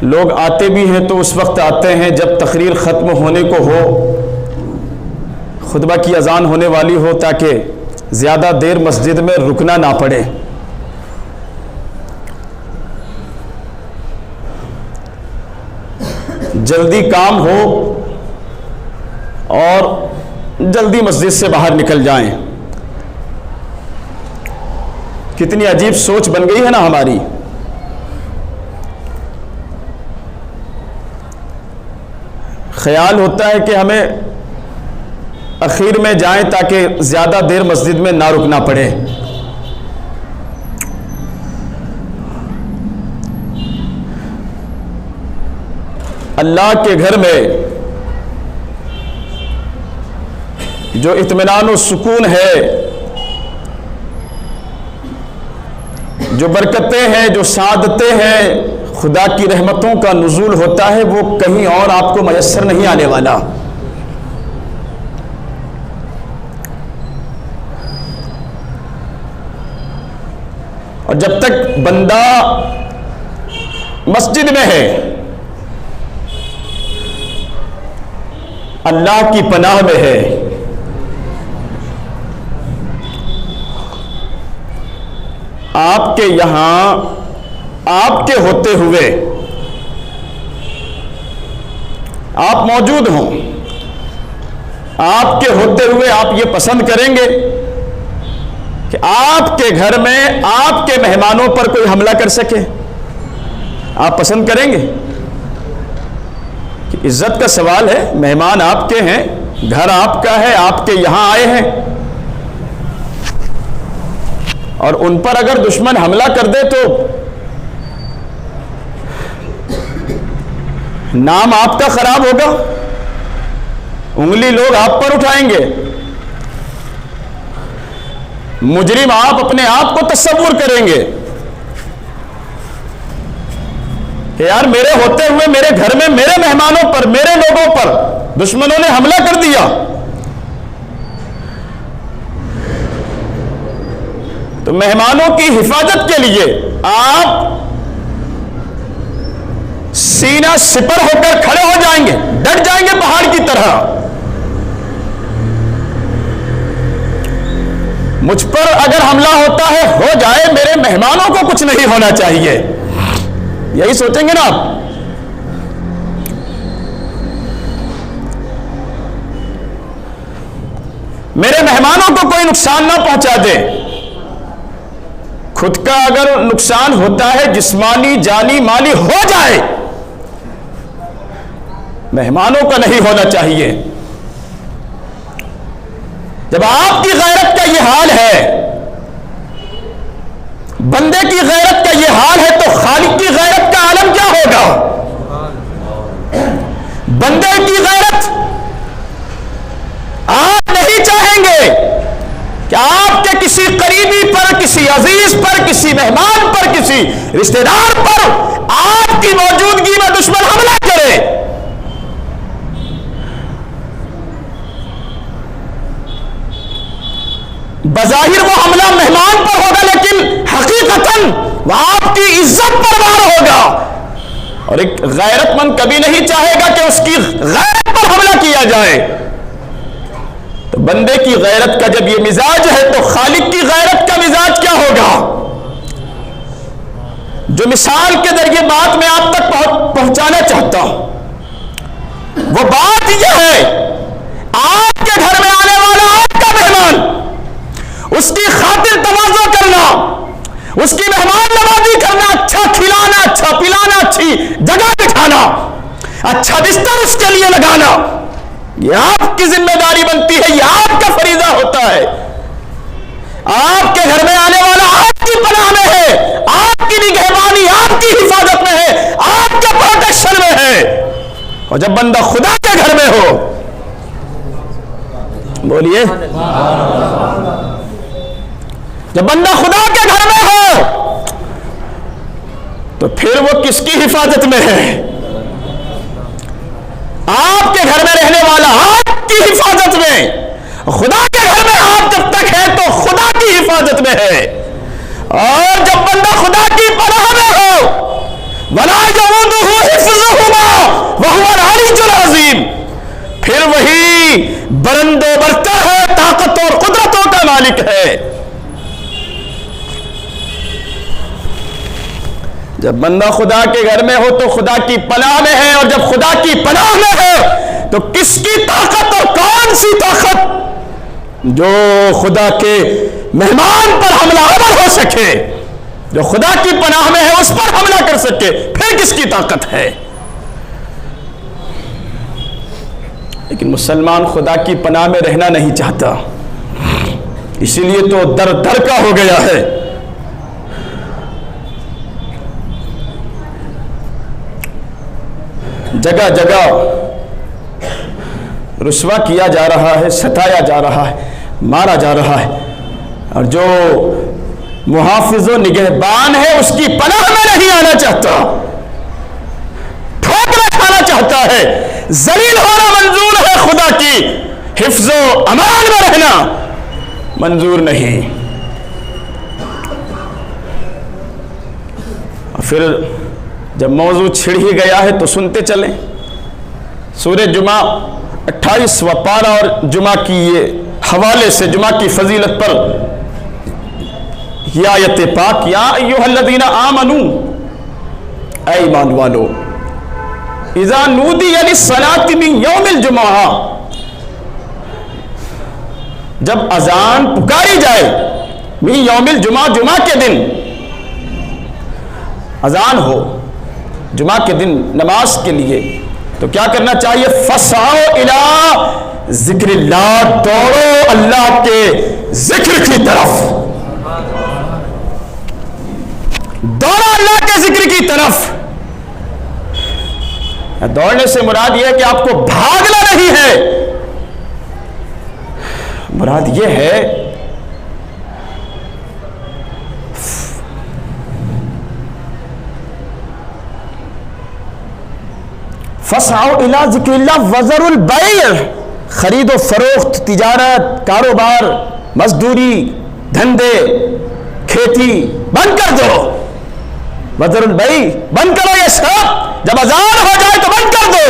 لوگ آتے بھی ہیں تو اس وقت آتے ہیں جب تقریر ختم ہونے کو ہو، خطبہ کی اذان ہونے والی ہو، تاکہ زیادہ دیر مسجد میں رکنا نہ پڑے۔ جلدی کام ہو اور جلدی مسجد سے باہر نکل جائیں۔ کتنی عجیب سوچ بن گئی ہے نا ہماری۔ خیال ہوتا ہے کہ ہمیں اخیر میں جائیں تاکہ زیادہ دیر مسجد میں نہ رکنا پڑے۔ اللہ کے گھر میں جو اطمینان و سکون ہے، جو برکتیں ہیں، جو سعادتیں ہیں، خدا کی رحمتوں کا نزول ہوتا ہے، وہ کہیں اور آپ کو میسر نہیں آنے والا۔ اور جب تک بندہ مسجد میں ہے، اللہ کی پناہ میں ہے، آپ کے یہاں آپ کے ہوتے ہوئے آپ موجود ہوں، آپ کے ہوتے ہوئے آپ یہ پسند کریں گے کہ آپ کے گھر میں آپ کے مہمانوں پر کوئی حملہ کر سکے؟ آپ پسند کریں گے؟ کہ عزت کا سوال ہے، مہمان آپ کے ہیں، گھر آپ کا ہے، آپ کے یہاں آئے ہیں، اور ان پر اگر دشمن حملہ کر دے تو نام آپ کا خراب ہوگا، انگلی لوگ آپ پر اٹھائیں گے، مجرم آپ اپنے آپ کو تصور کریں گے کہ یار میرے ہوتے ہوئے میرے گھر میں میرے مہمانوں پر، میرے لوگوں پر دشمنوں نے حملہ کر دیا۔ تو مہمانوں کی حفاظت کے لیے آپ سینہ سپر ہو کر کھڑے ہو جائیں گے، ڈٹ جائیں گے پہاڑ کی طرح۔ مجھ پر اگر حملہ ہوتا ہے ہو جائے، میرے مہمانوں کو کچھ نہیں ہونا چاہیے، یہی سوچیں گے نا آپ۔ میرے مہمانوں کو کوئی نقصان نہ پہنچا دے۔ خود کا اگر نقصان ہوتا ہے، جسمانی جانی مالی ہو جائے، مہمانوں کا نہیں ہونا چاہیے۔ جب آپ کی غیرت کا یہ حال ہے، بندے کی غیرت کا یہ حال ہے، تو خالق کی غیرت کا عالم کیا ہوگا؟ بندے کی غیرت آپ نہیں چاہیں گے کہ آپ کے کسی قریبی پر، کسی عزیز پر، کسی مہمان پر، کسی رشتہ دار پر آپ کی موجودگی میں دشمن حملہ کرے۔ بظاہر وہ حملہ مہمان پر ہوگا، لیکن حقیقتاً وہ آپ کی عزت پر وار ہوگا، اور ایک غیرت مند کبھی نہیں چاہے گا کہ اس کی غیرت پر حملہ کیا جائے۔ تو بندے کی غیرت کا جب یہ مزاج ہے، تو خالق کی غیرت کا مزاج کیا ہوگا؟ جو مثال کے ذریعے بات میں آپ تک پہنچانا چاہتا ہوں، وہ بات یہ ہے، آپ کے گھر میں آنے والا آپ کا مہمان، اس کی خاطر تواضع کرنا، اس کی مہمان نوازی کرنا، اچھا کھلانا، اچھا پلانا، اچھی جگہ بٹھانا، اچھا بستر اس کے لیے لگانا، یہ آپ کی ذمہ داری بنتی ہے، یہ آپ کا فریضہ ہوتا ہے۔ آپ کے گھر میں آنے والا آپ کی پناہ میں ہے، آپ کی نگہبانی، آپ کی حفاظت میں ہے، آپ کے پروٹیکشن میں ہے۔ اور جب بندہ خدا کے گھر میں ہو، بولیے، جب بندہ خدا کے گھر میں ہو تو پھر وہ کس کی حفاظت میں ہے؟ آپ کے گھر میں رہنے والا آپ کی حفاظت میں، خدا کے گھر میں آپ جب تک ہے تو خدا کی حفاظت میں ہے۔ اور جب بندہ خدا کی پناہ میں ہو، وَلَا يَئُودُهُ جب بندہ خدا کے گھر میں ہو تو خدا کی پناہ میں ہے، اور جب خدا کی پناہ میں ہے تو کس کی طاقت اور کون سی طاقت جو خدا کے مہمان پر حملہ آور ہو سکے؟ جو خدا کی پناہ میں ہے اس پر حملہ کر سکے، پھر کس کی طاقت ہے؟ لیکن مسلمان خدا کی پناہ میں رہنا نہیں چاہتا، اسی لیے تو در در کا ہو گیا ہے۔ جگہ جگہ رسوا کیا جا رہا ہے، ستایا جا رہا ہے، مارا جا رہا ہے، اور جو محافظ و نگہبان ہے اس کی پناہ میں نہیں آنا چاہتا، ٹھوکریں کھانا چاہتا ہے، ذلیل ہونا منظور ہے، خدا کی حفظ و امان میں رہنا منظور نہیں۔ پھر جب موضوع چھڑ ہی گیا ہے تو سنتے چلیں۔ سورہ جمعہ 28واں پارہ اور جمعہ کی یہ حوالے سے جمعہ کی فضیلت پر یہ آیت پاک، یا ایھا الذین آمنوا، اے ایمان والو، اذا نودی للصلاۃ من یوم الجمعہ، جب اذان پکاری جائے من یوم الجمعہ، جمعہ کے دن اذان ہو جمعہ کے دن نماز کے لیے، تو کیا کرنا چاہیے؟ فسعوا الی ذکر اللہ، دوڑو اللہ کے ذکر کی طرف، دوڑو اللہ کے ذکر کی طرف۔ دوڑنے سے مراد یہ ہے کہ آپ کو بھاگنا نہیں ہے، مراد یہ ہے فسعوا الی ذکر اللہ وذروا البیع، خرید و فروخت، تجارت، کاروبار، مزدوری، دھندے، کھیتی بند کر دو، وذروا البیع، بند کرو یہ سب، جب اذان ہو جائے تو بند کر دو۔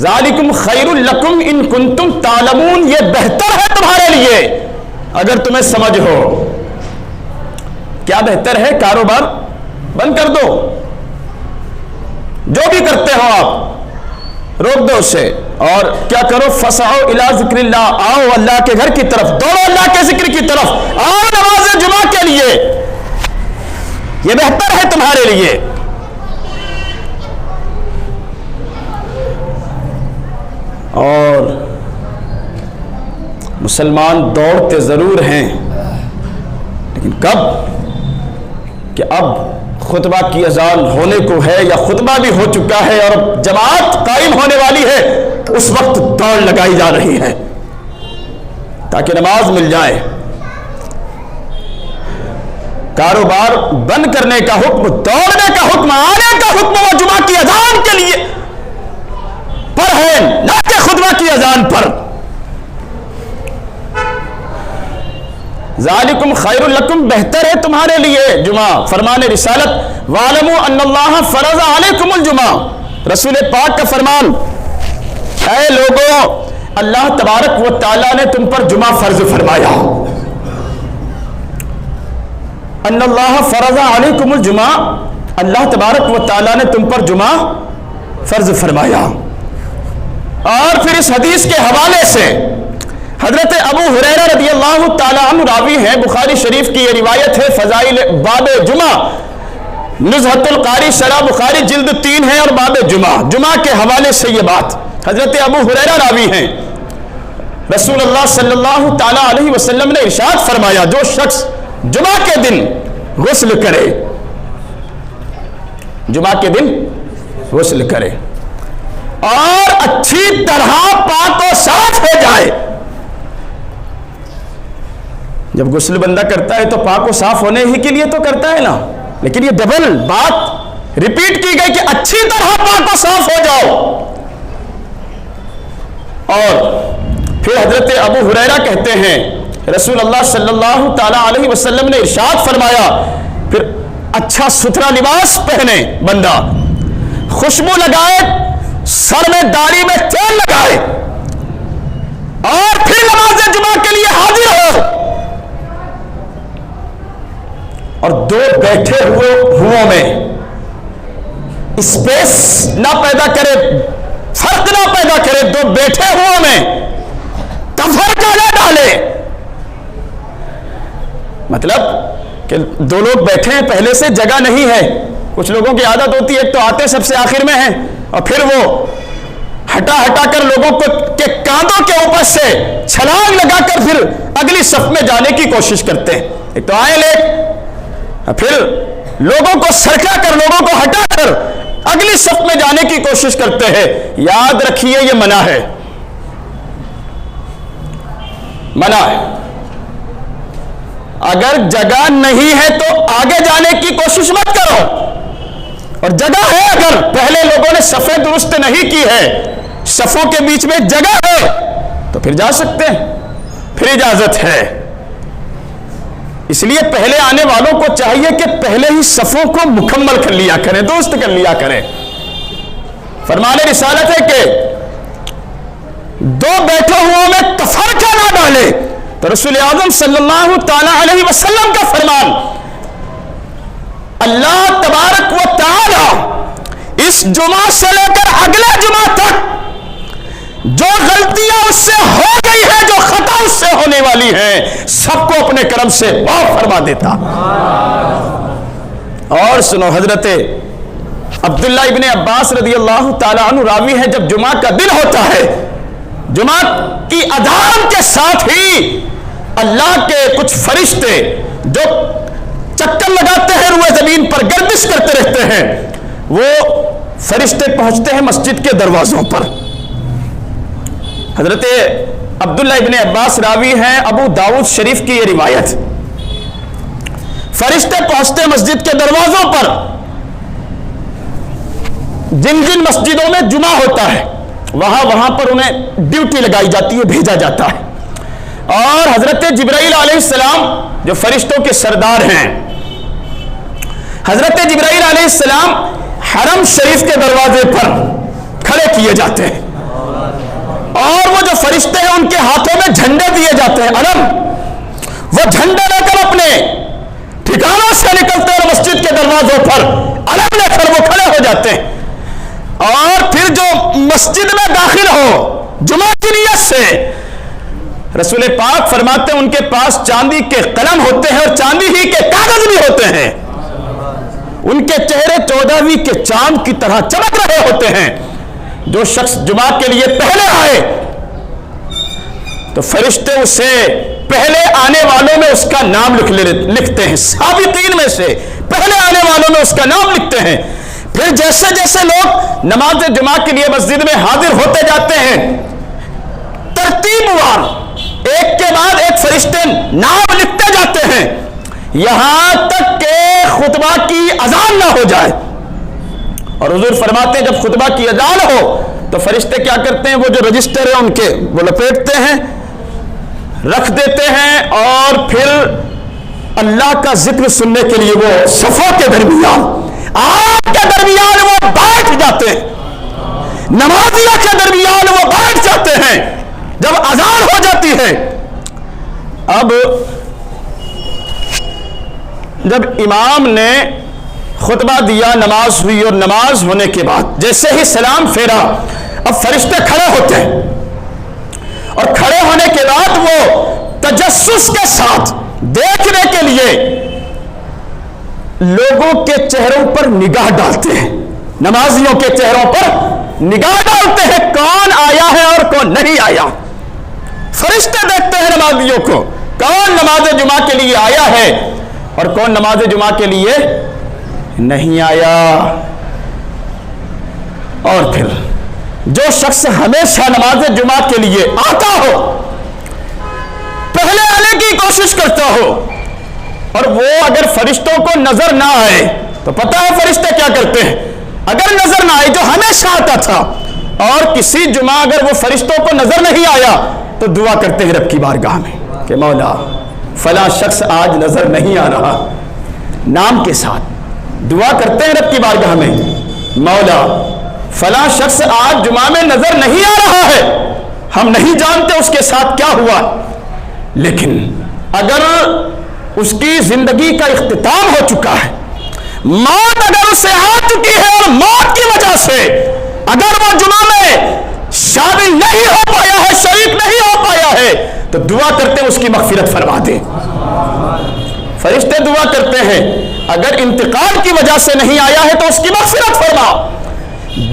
ذالکم خیر لکم ان کنتم تعلمون، یہ بہتر ہے تمہارے لیے اگر تمہیں سمجھ ہو۔ کیا بہتر ہے؟ کاروبار بند کر دو، جو بھی کرتے ہو آپ روک دو اسے، اور کیا کرو؟ فسعوا الی ذکر اللہ، آؤ اللہ کے گھر کی طرف، دوڑو اللہ کے ذکر کی طرف، آؤ نماز جمعہ کے لیے، یہ بہتر ہے تمہارے لیے۔ اور مسلمان دوڑتے ضرور ہیں، لیکن کب؟ کہ اب خطبہ کی اذان ہونے کو ہے یا خطبہ بھی ہو چکا ہے اور جماعت قائم ہونے والی ہے، اس وقت دوڑ لگائی جا رہی ہے تاکہ نماز مل جائے۔ کاروبار بند کرنے کا حکم، دوڑنے کا حکم، آنے کا حکم وہ جمعہ کی اذان کے لیے پر ہے، نہ کہ خطبہ کی اذان پر۔ ذالکم خیر لکم، بہتر ہے تمہارے لیے جمعہ، فرمان رسالت، وَاعْلَمُوا أَنَّ اللَّهَ فَرَضَ عَلَيْكُمُ الْجُمَعَ، رسول پاک کا فرمان، اے لوگوں، اللہ تبارک و تعالیٰ نے تم پر جمعہ فرض فرمایا۔ ان اللہ فرض علیکم الجمعہ، اللہ تبارک و تعالیٰ نے تم پر جمعہ فرض فرمایا۔ اور پھر اس حدیث کے حوالے سے حضرت ابو ہریرہ رضی اللہ تعالیٰ عنہ راوی ہیں، بخاری شریف کی یہ روایت ہے، فضائل باب جمعہ، نزہۃ القاری شرح بخاری جلد 3 ہے، اور باب جمعہ کے حوالے سے یہ بات حضرت ابو ہریرہ راوی ہیں، رسول اللہ صلی اللہ تعالیٰ علیہ وسلم نے ارشاد فرمایا، جو شخص جمعہ کے دن غسل کرے، جمعہ کے دن غسل کرے اور اچھی طرح پاک و صاف ہو جائے، جب غسل بندہ کرتا ہے تو پاک و صاف ہونے ہی کے لیے تو کرتا ہے نا، لیکن یہ ڈبل بات ریپیٹ کی گئی کہ اچھی طرح پاک و صاف ہو جاؤ۔ اور پھر حضرت ابو ہریرہ کہتے ہیں، رسول اللہ صلی اللہ تعالی علیہ وسلم نے ارشاد فرمایا، پھر اچھا ستھرا لباس پہنے بندہ، خوشبو لگائے، سر میں داڑھی میں تیل لگائے، اور پھر نماز جمعہ کے لیے حاضر ہو، اور دو بیٹھے ہوئے میں اسپیس نہ پیدا کرے، فرق نہ پیدا کرے، دو بیٹھے ہوئے میں تفرقہ نہ ڈالے. مطلب کہ دو لوگ بیٹھے ہیں، پہلے سے جگہ نہیں ہے. کچھ لوگوں کی عادت ہوتی ہے، ایک تو آتے سب سے آخر میں ہیں اور پھر وہ ہٹا کر لوگوں کو کے کاندھوں کے اوپر سے چھلانگ لگا کر پھر اگلی صف میں جانے کی کوشش کرتے ہیں. ایک تو آئے لے، پھر لوگوں کو سرکا کر، لوگوں کو ہٹا کر اگلی صف میں جانے کی کوشش کرتے ہیں. یاد رکھیے یہ منع ہے، منع ہے. اگر جگہ نہیں ہے تو آگے جانے کی کوشش مت کرو، اور جگہ ہے، اگر پہلے لوگوں نے صفیں درست نہیں کی ہے، صفوں کے بیچ میں جگہ ہے تو پھر جا سکتے ہیں، پھر اجازت ہے. اس لیے پہلے آنے والوں کو چاہیے کہ پہلے ہی صفوں کو مکمل کر لیا کریں، درست کر لیا کریں. فرمان رسالت ہے کہ دو بیٹھے ہوئے میں تفرقہ نہ ڈالے. تو رسول اعظم صلی اللہ تعالی علیہ وسلم کا فرمان، اللہ تبارک و تعالی اس جمعہ سے لے کر اگلے جمعہ تک جو غلطیاں اس سے ہو گئی ہے، جو خطا اس سے ہونے والی ہے، سب کو اپنے کرم سے معاف فرما دیتا. اور سنو، حضرت عبداللہ ابن عباس رضی اللہ تعالیٰ عنہ راوی ہے، جب جمعہ کا دن ہوتا ہے، جمعہ کی اذان کے ساتھ ہی اللہ کے کچھ فرشتے جو چکر لگاتے ہیں روئے زمین پر، گردش کرتے رہتے ہیں، وہ فرشتے پہنچتے ہیں مسجد کے دروازوں پر. حضرت عبداللہ ابن عباس راوی ہیں، ابو داؤد شریف کی یہ روایت. فرشتے پہنچتے مسجد کے دروازوں پر، جن جن مسجدوں میں جمعہ ہوتا ہے وہاں پر انہیں ڈیوٹی لگائی جاتی ہے، بھیجا جاتا ہے. اور حضرت جبرائیل علیہ السلام جو فرشتوں کے سردار ہیں، حضرت جبرائیل علیہ السلام حرم شریف کے دروازے پر کھڑے کیے جاتے ہیں، اور وہ جو فرشتے ہیں ان کے ہاتھوں میں جھنڈے دیے جاتے ہیں، علم. وہ جھنڈے لے کر اپنے ٹھکانوں سے نکلتے ہیں، مسجد کے دروازوں پر علم لے کر وہ کھڑے ہو جاتے ہیں. اور پھر جو مسجد میں داخل ہو جمعہ کی نیت سے، رسول پاک فرماتے ہیں ان کے پاس چاندی کے قلم ہوتے ہیں اور چاندی ہی کے کاغذ بھی ہوتے ہیں. ان کے چہرے 14ویں کے چاند کی طرح چمک رہے ہوتے ہیں. جو شخص جمعہ کے لیے پہلے آئے تو فرشتے اسے پہلے آنے والوں میں اس کا نام لکھتے ہیں، سابقین میں سے پہلے آنے والوں میں اس کا نام لکھتے ہیں. پھر جیسے جیسے لوگ نماز جمعہ کے لیے مسجد میں حاضر ہوتے جاتے ہیں، ترتیب وار ایک کے بعد ایک فرشتے نام لکھتے جاتے ہیں، یہاں تک کہ خطبہ کی اذان نہ ہو جائے. اور حضور فرماتے ہیں جب خطبہ کی اذان ہو تو فرشتے کیا کرتے ہیں، وہ جو رجسٹر ہیں ان کے وہ لپیٹتے ہیں، رکھ دیتے ہیں، اور پھر اللہ کا ذکر سننے کے لیے وہ صفوں کے درمیان، آپ کے درمیان وہ بیٹھ جاتے ہیں، نمازیوں کے درمیان وہ بیٹھ جاتے ہیں. جب اذان ہو جاتی ہے، اب جب امام نے خطبہ دیا، نماز ہوئی، اور نماز ہونے کے بعد جیسے ہی سلام پھیرا، اب فرشتے کھڑے ہوتے ہیں، اور کھڑے ہونے کے بعد وہ تجسس کے ساتھ دیکھنے کے لیے لوگوں کے چہروں پر نگاہ ڈالتے ہیں، نمازیوں کے چہروں پر نگاہ ڈالتے ہیں، کون آیا ہے اور کون نہیں آیا. فرشتے دیکھتے ہیں نمازیوں کو، کون نماز جمعہ کے لیے آیا ہے اور کون نماز جمعہ کے لیے نہیں آیا. اور پھر جو شخص ہمیشہ نماز جمعہ کے لیے آتا ہو، پہلے آنے کی کوشش کرتا ہو، اور وہ اگر فرشتوں کو نظر نہ آئے تو پتہ ہے فرشتے کیا کرتے ہیں، اگر نظر نہ آئے جو ہمیشہ آتا تھا، اور کسی جمعہ اگر وہ فرشتوں کو نظر نہیں آیا تو دعا کرتے ہیں رب کی بارگاہ میں کہ مولا فلاں شخص آج نظر نہیں آ رہا، نام کے ساتھ دعا کرتے ہیں رب کی بارگاہ میں، مولا فلاں شخص آج جمعہ میں نظر نہیں آ رہا ہے، ہم نہیں جانتے اس کے ساتھ کیا ہوا، لیکن اگر اس کی زندگی کا اختتام ہو چکا ہے. موت اگر اسے آ چکی ہے اور موت کی وجہ سے اگر وہ جمعہ میں شامل نہیں ہو پایا ہے، شریک نہیں ہو پایا ہے، تو دعا کرتے ہیں اس کی مغفرت فرما دے. فرشتے دعا کرتے ہیں اگر انتقال کی وجہ سے نہیں آیا ہے تو اس کی مغفرت فرما.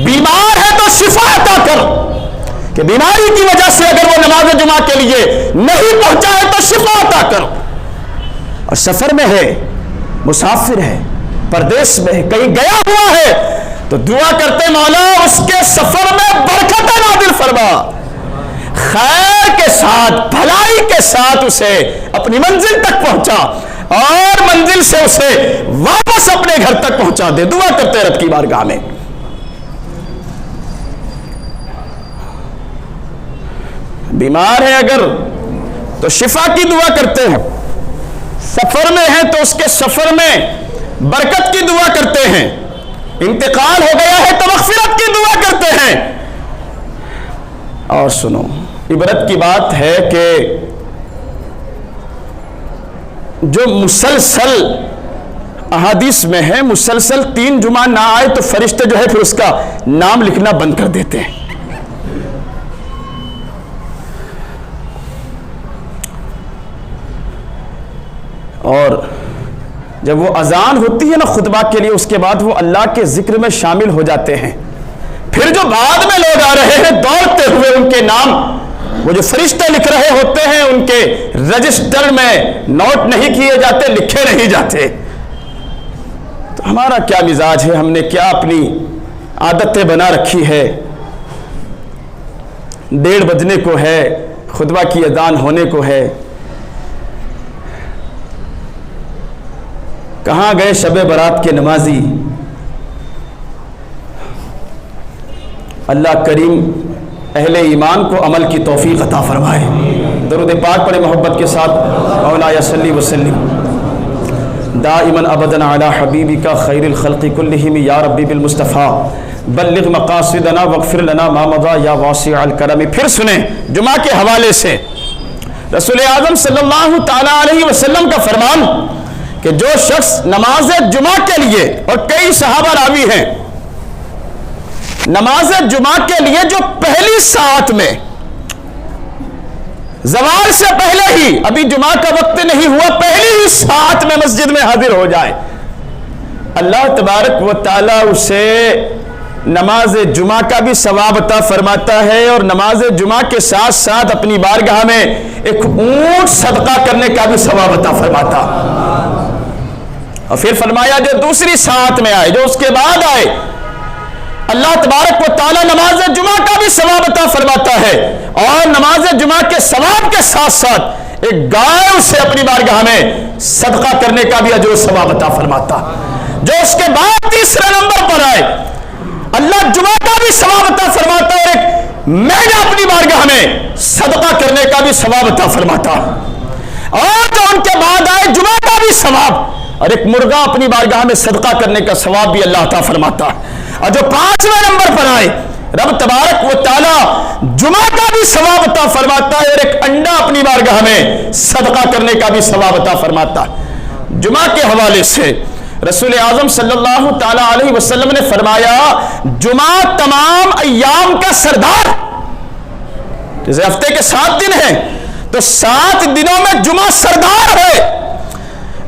بیمار ہے تو شفا عطا کر، کہ بیماری کی وجہ سے اگر وہ نماز جمعہ کے لیے نہیں پہنچا ہے تو شفا عطا کر. اور سفر میں ہے، مسافر ہے، پردیس میں ہے، کہیں گیا ہوا ہے، تو دعا کرتے مولا اس کے سفر میں برکت نازل فرما، خیر کے ساتھ بھلائی کے ساتھ اسے اپنی منزل تک پہنچا اور منزل سے اسے واپس اپنے گھر تک پہنچا دے. دعا کرتے رب کی بارگاہ میں. بیمار ہے اگر تو شفا کی دعا کرتے ہیں، سفر میں ہے تو اس کے سفر میں برکت کی دعا کرتے ہیں، انتقال ہو گیا ہے تو مغفرت کی دعا کرتے ہیں. اور سنو، عبرت کی بات ہے کہ جو مسلسل احادیث میں ہے، مسلسل 3 جمعہ نہ آئے تو فرشتے جو ہے پھر اس کا نام لکھنا بند کر دیتے ہیں. اور جب وہ اذان ہوتی ہے نا خطبہ کے لیے، اس کے بعد وہ اللہ کے ذکر میں شامل ہو جاتے ہیں. پھر جو بعد میں لوگ آ رہے ہیں دوڑتے ہوئے، ان کے نام وہ جو فرشتے لکھ رہے ہوتے ہیں ان کے رجسٹر میں نوٹ نہیں کیے جاتے، لکھے نہیں جاتے. تو ہمارا کیا مزاج ہے، ہم نے کیا اپنی عادتیں بنا رکھی ہے. 1:30 بجنے کو ہے، خطبہ کی اذان ہونے کو ہے، کہاں گئے شب برات کے نمازی. اللہ کریم اہل ایمان کو عمل کی توفیق عطا فرمائے. درود پاک پڑھے محبت کے ساتھ. مولانا صلی وسلم دائما ابدا علی حبیبک خیر الخلق کلہم یا ربی بالمصطفیٰ بلغ مقاصدنا واغفر لنا ما مضى یا واسع الکرم. پھر سنیں جمعہ کے حوالے سے رسول اعظم صلی اللہ تعالی علیہ وسلم کا فرمان کہ جو شخص نماز جمعہ کے لیے، اور کئی صحابہ راوی ہیں، نماز جمعہ کے لیے جو پہلی ساعت میں زوال سے پہلے ہی، ابھی جمعہ کا وقت نہیں ہوا، پہلی ہی ساعت میں مسجد میں حاضر ہو جائے، اللہ تبارک و تعالی اسے نماز جمعہ کا بھی ثواب عطا فرماتا ہے، اور نماز جمعہ کے ساتھ ساتھ اپنی بارگاہ میں ایک اونٹ صدقہ کرنے کا بھی ثواب عطا فرماتا. اور پھر فرمایا جو دوسری ساعت میں آئے، جو اس کے بعد آئے، اللہ تبارک و تعالی نماز جمعہ کا بھی ثواب عطا فرماتا ہے، اور نماز جمعہ کے ثواب کے ساتھ ساتھ ایک گائے اسے اپنی بارگاہ میں صدقہ کرنے کا بھی اجر و ثواب عطا فرماتا. جو اس کے بعد تیسرے نمبر پر آئے، اللہ جمعہ کا بھی ثواب عطا فرماتا ہے، اور ایک مہینہ اپنی بارگاہ میں صدقہ کرنے کا بھی ثواب عطا فرماتا. اور جو ان کے بعد آئے، جمعہ کا بھی ثواب، اور ایک مرغا اپنی بارگاہ میں صدقہ کرنے کا ثواب بھی اللہ عطا فرماتا. اور جو 5ویں نمبر پر آئے، رب تبارک و تعالی جمعہ کا بھی ثواب عطا فرماتا ہے، اور ایک انڈا اپنی بارگاہ میں صدقہ کرنے کا بھی ثواب عطا فرماتا. جمعہ کے حوالے سے رسول اعظم صلی اللہ تعالی علیہ وسلم نے فرمایا جمعہ تمام ایام کا سردار. جیسے ہفتے کے 7 دن ہیں تو 7 دنوں میں جمعہ سردار ہے.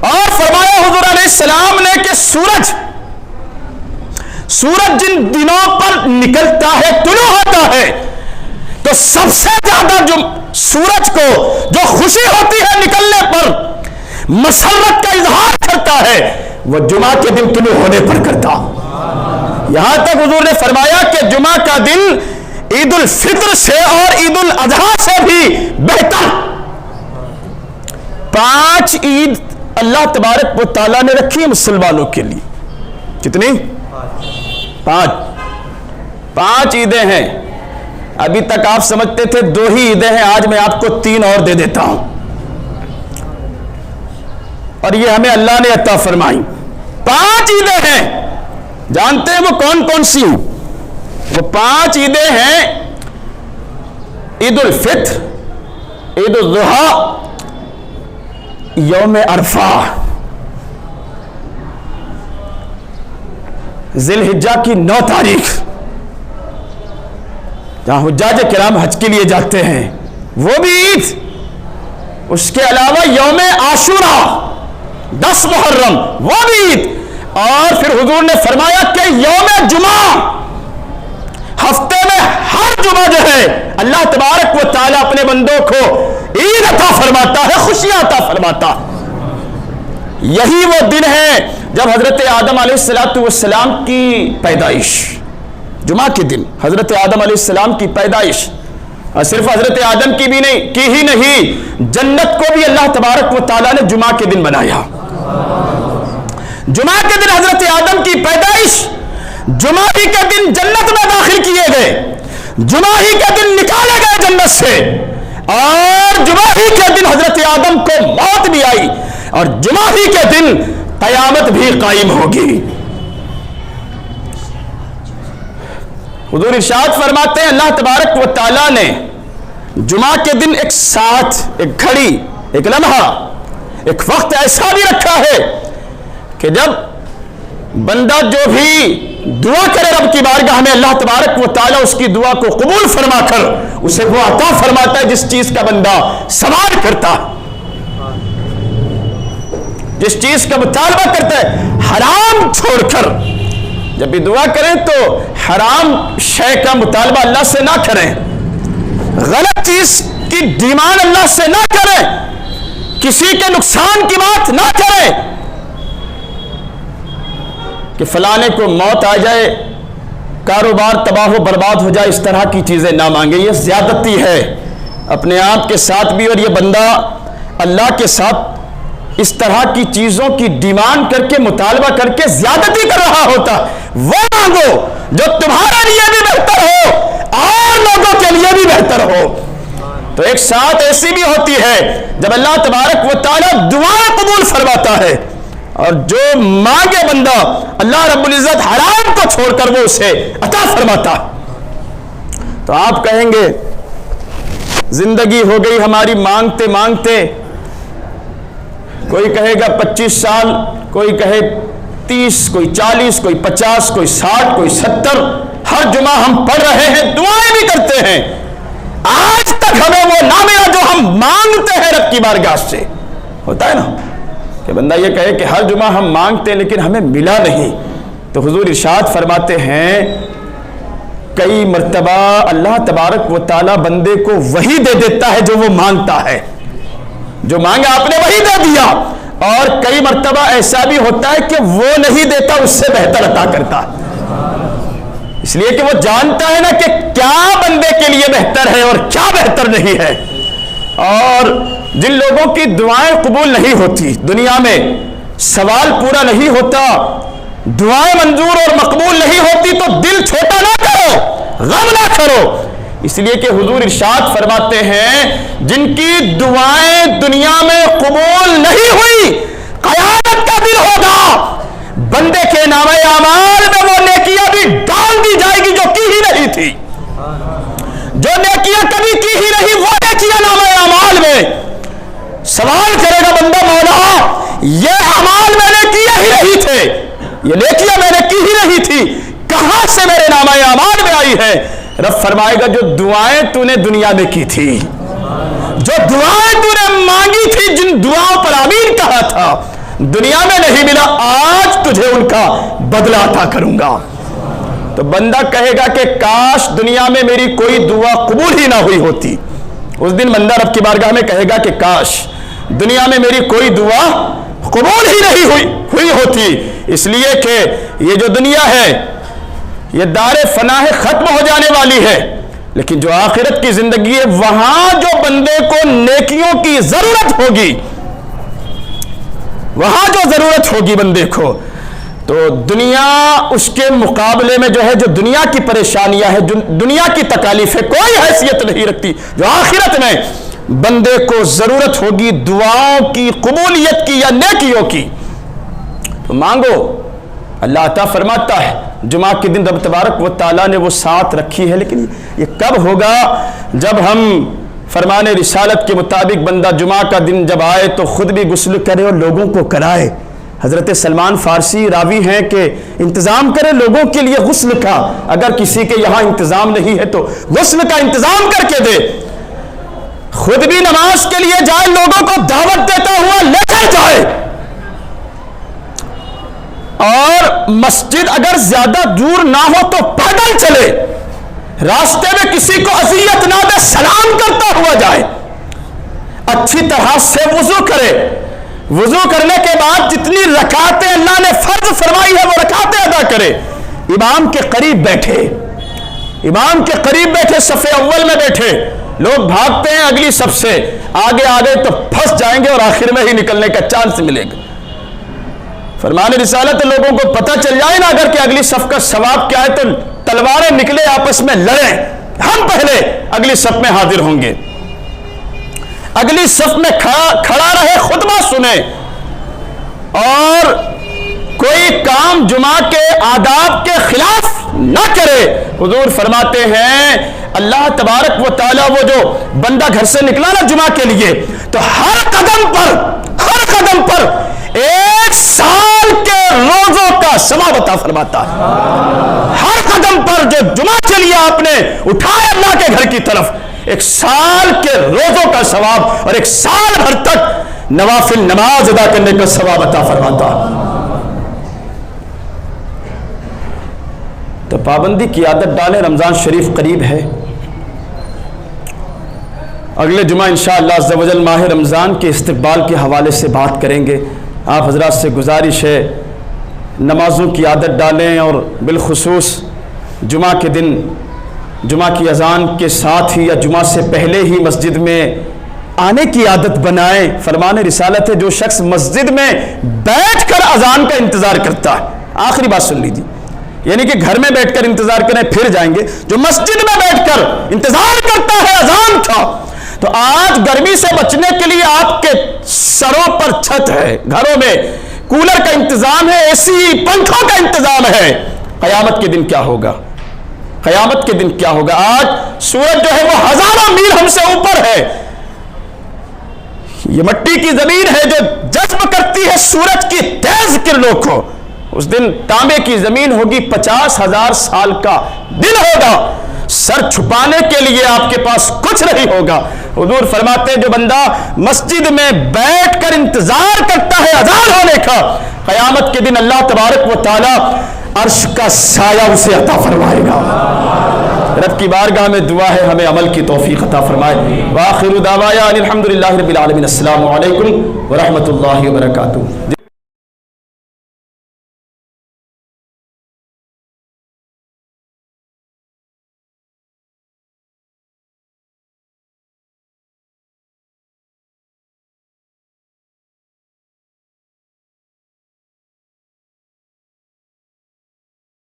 اور فرمایا حضور علیہ السلام نے کہ سورج جن دنوں پر نکلتا ہے، طلوع ہوتا ہے، تو سب سے زیادہ جو سورج کو جو خوشی ہوتی ہے نکلنے پر، مسرت کا اظہار کرتا ہے، وہ جمعہ کے دن طلوع ہونے پر کرتا. یہاں تک حضور نے فرمایا کہ جمعہ کا دن عید الفطر سے اور عید الاضحیٰ سے بھی بہتر. 5 عید اللہ تبارک و تعالیٰ نے رکھی ہے مسلمانوں کے لیے. کتنی؟ 5 عیدیں ہیں. ابھی تک آپ سمجھتے تھے 2 ہی عیدیں ہیں، آج میں آپ کو 3 اور دے دیتا ہوں، اور یہ ہمیں اللہ نے عطا فرمائی. 5 عیدیں ہیں. جانتے ہیں وہ کون کون سی ہیں؟ وہ 5 عیدیں ہیں: عید الفطر، عید الاضحیٰ، یوم عرفہ ذی الحجہ کی 9 تاریخ جہاں حجاج کرام حج کے لیے جاتے ہیں وہ بھی عید، اس کے علاوہ یوم عاشورہ 10 محرم وہ بھی عید، اور پھر حضور نے فرمایا کہ یوم جمعہ، ہفتے میں ہر جمعہ جو ہے اللہ تبارک و تعالیٰ اپنے بندوں کو عید عطا فرماتا ہے، خوشیاں عطا فرماتا۔ یہی وہ دن ہے جب حضرت آدم علیہ السلام کی پیدائش، جمعہ کے دن حضرت آدم علیہ السلام کی پیدائش، اور صرف حضرت آدم کی ہی نہیں، جنت کو بھی اللہ تبارک و تعالیٰ نے جمعہ کے دن بنایا۔ جمعہ کے دن حضرت آدم کی پیدائش، جمعہ ہی کے دن جنت میں داخل کیے گئے، جمعہ ہی کے دن نکالے گئے جنت سے، اور جمعہ ہی کے دن حضرت آدم کو موت بھی آئی، اور جمعہ ہی کے دن قیامت بھی قائم ہوگی۔ حضور ارشاد فرماتے ہیں اللہ تبارک و تعالیٰ نے جمعہ کے دن ایک ساتھ، ایک گھڑی، ایک لمحہ، ایک وقت ایسا بھی رکھا ہے کہ جب بندہ جو بھی دعا کرے رب کی بارگاہ میں، اللہ تبارک و تعالیٰ اس کی دعا کو قبول فرما کر اسے وہ عطا فرماتا ہے جس چیز کا بندہ سوال کرتا ہے، جس چیز کا مطالبہ کرتا ہے، حرام چھوڑ کر جب بھی دعا کریں تو حرام شے کا مطالبہ اللہ سے نہ کریں، غلط چیز کی ڈیمانڈ اللہ سے نہ کریں، کسی کے نقصان کی بات نہ کریں کہ فلانے کو موت آ جائے، کاروبار تباہ و برباد ہو جائے، اس طرح کی چیزیں نہ مانگے، یہ زیادتی ہے اپنے آپ کے ساتھ بھی، اور یہ بندہ اللہ کے ساتھ اس طرح کی چیزوں کی ڈیمانڈ کر کے، مطالبہ کر کے زیادتی کر رہا ہوتا۔ وہ مانگو جو تمہارے لیے بھی بہتر ہو اور لوگوں کے لیے بھی بہتر ہو۔ تو ایک ساتھ ایسی بھی ہوتی ہے جب اللہ تبارک و تعالیٰ دعائیں قبول فرماتا ہے، اور جو مانگے بندہ اللہ رب العزت حرام کو چھوڑ کر وہ اسے عطا فرماتا۔ تو آپ کہیں گے زندگی ہو گئی ہماری مانگتے مانگتے، کوئی کہے گا 25 سال، کوئی کہے 30، کوئی 40، کوئی 50، کوئی 60، کوئی 70، ہر جمعہ ہم پڑھ رہے ہیں، دعائیں بھی کرتے ہیں، آج تک ہمیں وہ نہ ملا جو ہم مانگتے ہیں رب کی بارگاہ سے۔ ہوتا ہے نا کہ بندہ یہ کہے کہ ہر جمعہ ہم مانگتے ہیں لیکن ہمیں ملا نہیں، تو حضور ارشاد فرماتے ہیں کئی مرتبہ اللہ تبارک و تعالیٰ بندے کو وہی دے دیتا ہے جو وہ مانگتا ہے، جو مانگا آپ نے وہی دے دیا، اور کئی مرتبہ ایسا بھی ہوتا ہے کہ وہ نہیں دیتا، اس سے بہتر عطا کرتا ہے، اس لیے کہ وہ جانتا ہے نا کہ کیا بندے کے لیے بہتر ہے اور کیا بہتر نہیں ہے۔ اور جن لوگوں کی دعائیں قبول نہیں ہوتی، دنیا میں سوال پورا نہیں ہوتا، دعائیں منظور اور مقبول نہیں ہوتی، تو دل چھوٹا نہ کرو، غم نہ کرو، اس لیے کہ حضور ارشاد فرماتے ہیں جن کی دعائیں دنیا میں قبول نہیں ہوئی، قیامت کا دن ہوگا بندے کے نامہ اعمال میں وہ نیکیاں بھی ڈال دی جائے گی جو کی ہی نہیں تھی، جو نیکیاں کبھی کی ہی نہیں وہ نیکیاں نامہ اعمال میں۔ سوال کرے گا بندہ مولا یہ اعمال میں نے کیے ہی نہیں تھے، یہ نیکیاں میں نے کی ہی نہیں تھی، کہاں سے میرے نامہ اعمال میں آئی ہے؟ رب فرمائے گا جو دعائیں تو نے دنیا میں کی تھی، جو دعائیں تو نے مانگی تھی، جن دعاؤں پر آمین کہا تھا، دنیا میں نہیں ملا، آج تجھے ان کا بدلہ عطا کروں گا۔ تو بندہ کہے گا کہ کاش دنیا میں میری کوئی دعا قبول ہی نہ ہوئی ہوتی، اس دن بندہ رب کی بارگاہ میں کہے گا کہ کاش دنیا میں میری کوئی دعا قبول ہی نہیں ہوئی ہوتی، اس لیے کہ یہ جو دنیا ہے یہ دار فنا ہے، ختم ہو جانے والی ہے، لیکن جو آخرت کی زندگی ہے وہاں جو بندے کو نیکیوں کی ضرورت ہوگی، وہاں جو ضرورت ہوگی بندے کو، تو دنیا اس کے مقابلے میں جو ہے، جو دنیا کی پریشانیاں ہیں، جو دنیا کی تکالیف ہے، کوئی حیثیت نہیں رکھتی۔ جو آخرت میں بندے کو ضرورت ہوگی دعاؤں کی، قبولیت کی یا نیکیوں کی، تو مانگو، اللہ عطا فرماتا ہے۔ جمعہ کے دن رب تبارک و تعالیٰ نے وہ ساتھ رکھی ہے، لیکن یہ کب ہوگا؟ جب ہم فرمان رسالت کے مطابق بندہ جمعہ کا دن جب آئے تو خود بھی غسل کرے اور لوگوں کو کرائے۔ حضرت سلمان فارسی راوی ہیں کہ انتظام کرے لوگوں کے لیے غسل کا، اگر کسی کے یہاں انتظام نہیں ہے تو غسل کا انتظام کر کے دے، خود بھی نماز کے لیے جائے، لوگوں کو دعوت دیتا ہوا لے کر جائے، اور مسجد اگر زیادہ دور نہ ہو تو پیدل چلے، راستے میں کسی کو اذیت نہ دے، سلام کرتا ہوا جائے، اچھی طرح سے وضو کرے، وضو کرنے کے بعد جتنی رکعتیں اللہ نے فرض فرمائی ہے وہ رکعتیں ادا کرے، امام کے قریب بیٹھے، امام کے قریب بیٹھے، صف اول میں بیٹھے، لوگ بھاگتے ہیں اگلی صف سے، آگے آگے تو پھنس جائیں گے اور آخر میں ہی نکلنے کا چانس ملے گا۔ فرمان رسالت لوگوں کو پتہ چل جائے نا اگر کہ اگلی صف کا ثواب کیا ہے تو تلواریں نکلے آپس میں لڑیں، ہم پہلے اگلی صف میں حاضر ہوں گے، اگلی صف میں کھڑا رہے، خطبہ سنے، اور کوئی کام جمعہ کے آداب کے خلاف نہ کرے۔ حضور فرماتے ہیں اللہ تبارک و تعالیٰ وہ جو بندہ گھر سے نکلا نا جمعہ کے لیے تو ہر قدم پر 1 سال کے روزوں کا ثواب عطا فرماتا ہے۔ ہر قدم پر جو جمعہ کے لیے آپ نے اٹھائے اللہ کے گھر کی طرف، 1 سال کے روزوں کا ثواب اور 1 سال بھر تک نوافل نماز ادا کرنے کا ثواب عطا فرماتا ہے۔ تو پابندی کی عادت ڈالیں، رمضان شریف قریب ہے، اگلے جمعہ انشاءاللہ عز و جل ماہ رمضان کے استقبال کے حوالے سے بات کریں گے۔ آپ حضرات سے گزارش ہے نمازوں کی عادت ڈالیں، اور بالخصوص جمعہ کے دن جمعہ کی اذان کے ساتھ ہی یا جمعہ سے پہلے ہی مسجد میں آنے کی عادت بنائیں۔ فرمان رسالت ہے جو شخص مسجد میں بیٹھ کر اذان کا انتظار کرتا ہے، آخری بات سن لیجیے، یعنی کہ گھر میں بیٹھ کر انتظار کریں پھر جائیں گے، جو مسجد میں بیٹھ کر انتظار کرتا ہے اذان کا، تو آج گرمی سے بچنے کے لیے آپ کے سروں پر چھت ہے، گھروں میں کولر کا انتظام ہے، اے سی پنکھوں کا انتظام ہے، قیامت کے دن کیا ہوگا؟ قیامت کے دن کیا ہوگا؟ آج سورج جو ہے وہ ہزاروں میل ہم سے اوپر ہے، یہ مٹی کی زمین ہے جو جذب کرتی ہے سورج کی تیز کرنوں کو، اس دن تانبے کی زمین ہوگی، 50,000 سال کا دن ہوگا، سر چھپانے کے لیے آپ کے پاس کچھ نہیں ہوگا۔ حضور فرماتے ہیں جو بندہ مسجد میں بیٹھ کر انتظار کرتا ہے اذان ہونے کا، قیامت کے دن اللہ تبارک و تعالی عرش کا سایہ اسے عطا فرمائے گا۔ رب کی بارگاہ میں دعا ہے ہمیں عمل کی توفیق عطا فرمائے۔ وآخر دعوانا الحمدللہ رب العالمین۔ السلام علیکم ورحمۃ اللہ وبرکاتہ۔